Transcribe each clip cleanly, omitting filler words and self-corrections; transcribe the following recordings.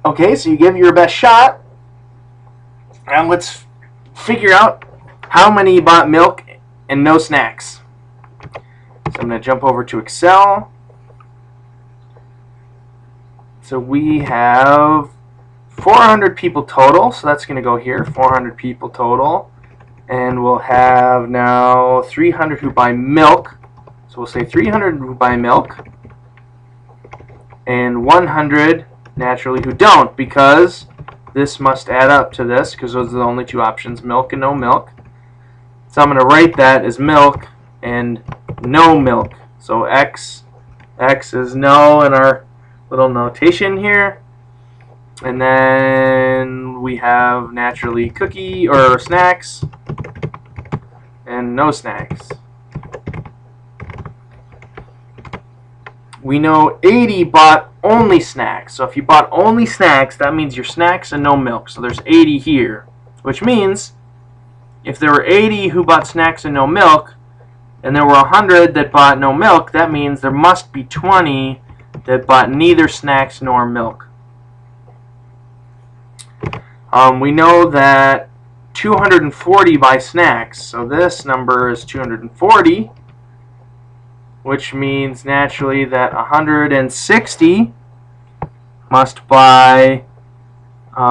Okay, so you give it your best shot. And let's figure out how many bought milk and no snacks. So I'm going to jump over to Excel. So we have 400 people total, so that's going to go here, 400 people total. And we'll have now 300 who buy milk. So we'll say 300 who buy milk and 100 naturally who don't, because this must add up to this, because those are the only two options, milk and no milk. So I'm going to write that as milk and no milk. So X is no in our little notation here. And then we have naturally cookie or snacks and no snacks. We know 80 bought only snacks. So if you bought only snacks, that means your snacks and no milk. So there's 80 here, which means if there were 80 who bought snacks and no milk, and there were 100 that bought no milk, that means there must be 20 that bought neither snacks nor milk. We know that 240 buy snacks, so this number is 240, which means naturally that 160 must buy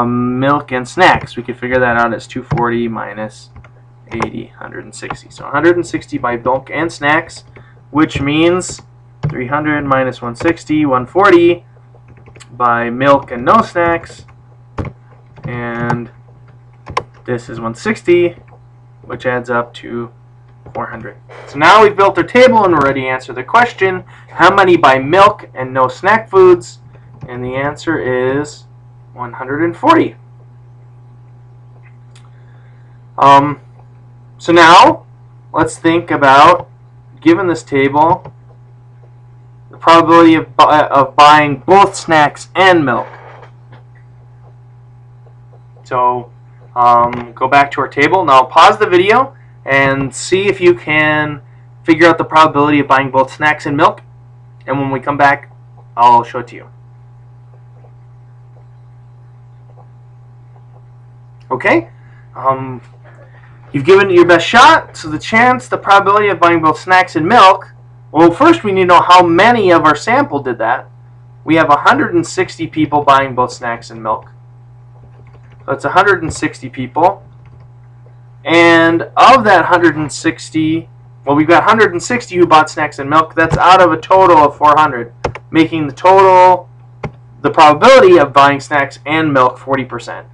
milk and snacks. We could figure that out as 240 minus 80, 160. So 160 buy milk and snacks, which means 300 minus 160, 140 buy milk and no snacks. And this is 160, which adds up to 400. So now we've built our table and we're ready to answer the question, how many buy milk and no snack foods? And the answer is 140. So now let's think about, given this table, the probability of buying both snacks and milk. So go back to our table. Now pause the video and see if you can figure out the probability of buying both snacks and milk. And when we come back, I'll show it to you. Okay? You've given it your best shot, so the probability of buying both snacks and milk, well, first we need to know how many of our sample did that. We have 160 people buying both snacks and milk. So it's 160 people. And of that 160, well, we've got 160 who bought snacks and milk. That's out of a total of 400, making the probability of buying snacks and milk 40%.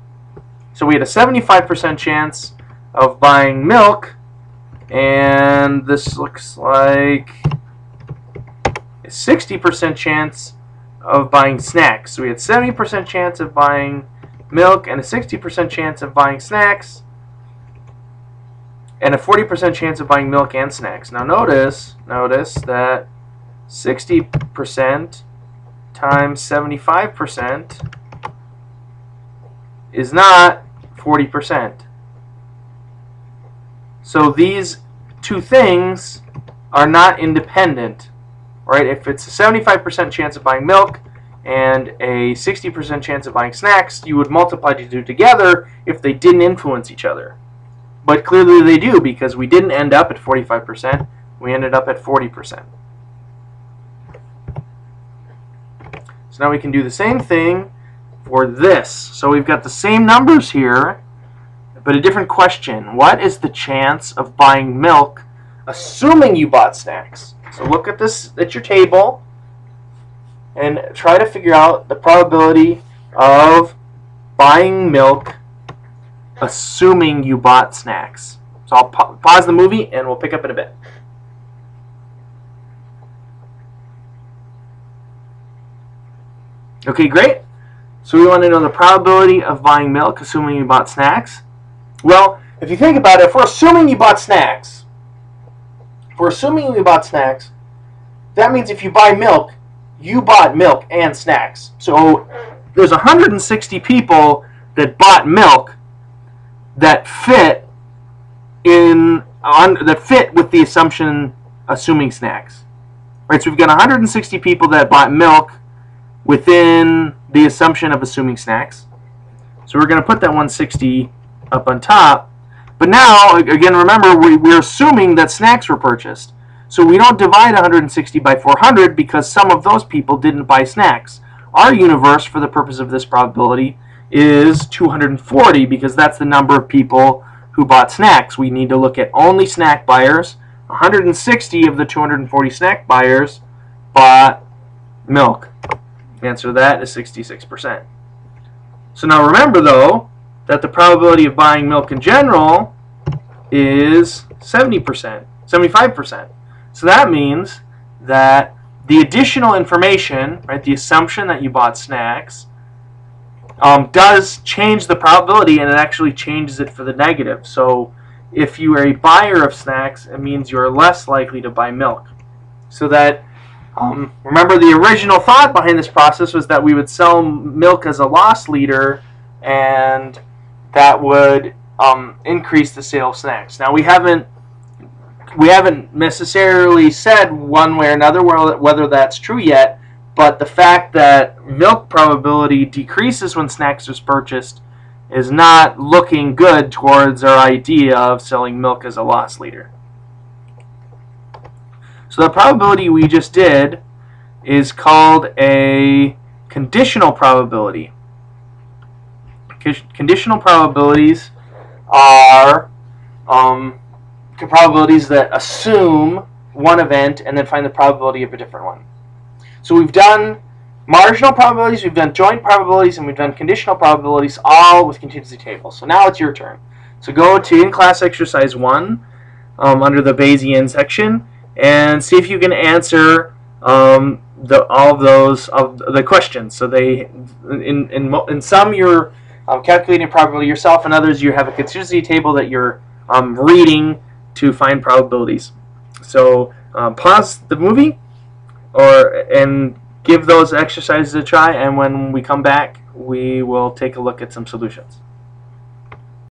So we had a 75% chance of buying milk, and this looks like a 60% chance of buying snacks. So we had 70% chance of buying milk and a 60% chance of buying snacks, and a 40% chance of buying milk and snacks. Now notice that 60% times 75% is not 40%. So these two things are not independent, right? If it's a 75% chance of buying milk and a 60% chance of buying snacks, you would multiply the two together if they didn't influence each other. But clearly they do, because we didn't end up at 45%, we ended up at 40%. So now we can do the same thing for this. So we've got the same numbers here, but a different question. What is the chance of buying milk, assuming you bought snacks? So look at this at your table and try to figure out the probability of buying milk assuming you bought snacks. So I'll pause the movie and we'll pick up in a bit. Okay, great. So we want to know the probability of buying milk assuming you bought snacks. Well, if you think about it, if we're assuming you bought snacks, that means if you buy milk, you bought milk and snacks. So there's 160 people that bought milk that fit with the assumption assuming snacks. Right? So we've got 160 people that bought milk within the assumption of assuming snacks. So we're going to put that 160 up on top. But now, again, remember, we're assuming that snacks were purchased. So we don't divide 160 by 400 because some of those people didn't buy snacks. Our universe, for the purpose of this probability, is 240 because that's the number of people who bought snacks. We need to look at only snack buyers. 160 of the 240 snack buyers bought milk. The answer to that is 66%. So now remember, though, that the probability of buying milk in general is 70%, 75%. So that means that the additional information, right, the assumption that you bought snacks, does change the probability, and it actually changes it for the negative. So if you are a buyer of snacks, it means you are less likely to buy milk. So that, remember, the original thought behind this process was that we would sell milk as a loss leader, and that would increase the sale of snacks. Now we haven't necessarily said one way or another whether that's true yet, but the fact that milk probability decreases when snacks is purchased is not looking good towards our idea of selling milk as a loss leader. So the probability we just did is called a conditional probability. Conditional probabilities are probabilities that assume one event and then find the probability of a different one. So we've done marginal probabilities, we've done joint probabilities, and we've done conditional probabilities, all with contingency tables. So now it's your turn. So go to in-class exercise 1 under the Bayesian section and see if you can answer all of those of the questions. So they, in some you're calculating probability yourself, and others you have a contingency table that you're reading to find probabilities. So pause the movie and give those exercises a try, and when we come back we will take a look at some solutions.